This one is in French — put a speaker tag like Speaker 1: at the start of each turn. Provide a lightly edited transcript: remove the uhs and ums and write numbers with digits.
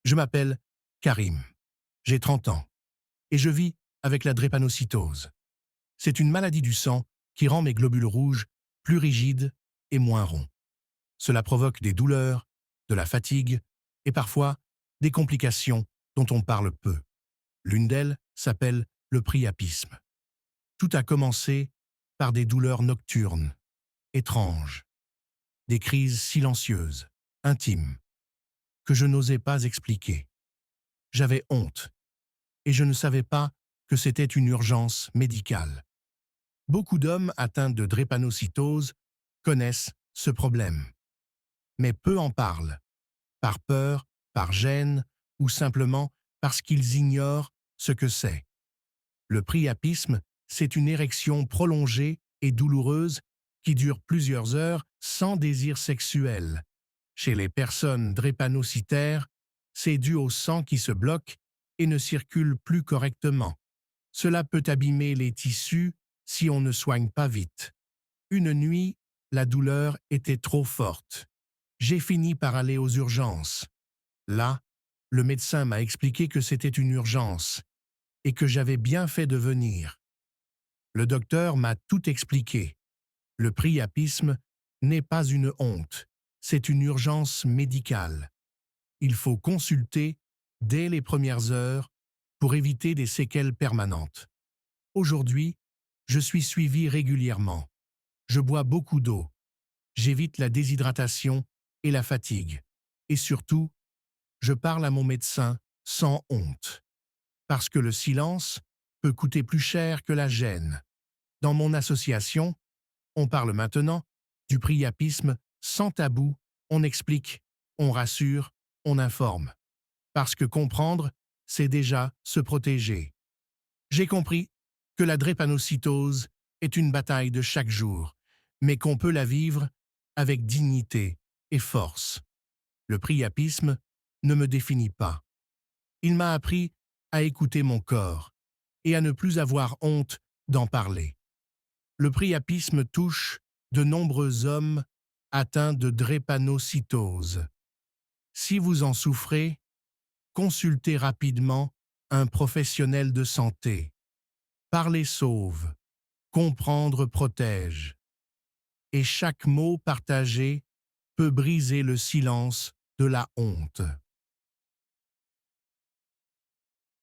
Speaker 1: Je m'appelle Karim. J'ai 30 ans et je vis avec la drépanocytose. C'est une maladie du sang qui rend mes globules rouges plus rigides et moins ronds. Cela provoque des douleurs, de la fatigue et parfois des complications dont on parle peu. L'une d'elles s'appelle le priapisme. Tout a commencé par des douleurs nocturnes, étranges, des crises silencieuses, intimes, que je n'osais pas expliquer. J'avais honte et je ne savais pas que c'était une urgence médicale. Beaucoup d'hommes atteints de drépanocytose connaissent ce problème, mais peu en parlent, par peur, par gêne ou simplement parce qu'ils ignorent ce que c'est. Le priapisme, c'est une érection prolongée et douloureuse qui dure plusieurs heures sans désir sexuel. Chez les personnes drépanocytaires, c'est dû au sang qui se bloque et ne circule plus correctement. Cela peut abîmer les tissus si on ne soigne pas vite. Une nuit, la douleur était trop forte. J'ai fini par aller aux urgences. Là, le médecin m'a expliqué que c'était une urgence et que j'avais bien fait de venir. Le docteur m'a tout expliqué. Le priapisme n'est pas une honte, c'est une urgence médicale. Il faut consulter dès les premières heures pour éviter des séquelles permanentes. Aujourd'hui, je suis suivi régulièrement. Je bois beaucoup d'eau. J'évite la déshydratation et la fatigue. Et surtout, je parle à mon médecin sans honte. Parce que le silence peut coûter plus cher que la gêne. Dans mon association, on parle maintenant du priapisme sans tabou, on explique, on rassure, on informe. Parce que comprendre, c'est déjà se protéger. J'ai compris que la drépanocytose est une bataille de chaque jour, mais qu'on peut la vivre avec dignité et force. Le priapisme ne me définit pas. Il m'a appris à écouter mon corps et à ne plus avoir honte d'en parler. Le priapisme touche de nombreux hommes atteints de drépanocytose. Si vous en souffrez, consultez rapidement un professionnel de santé. Parler sauve, comprendre protège. Et chaque mot partagé peut briser le silence de la honte.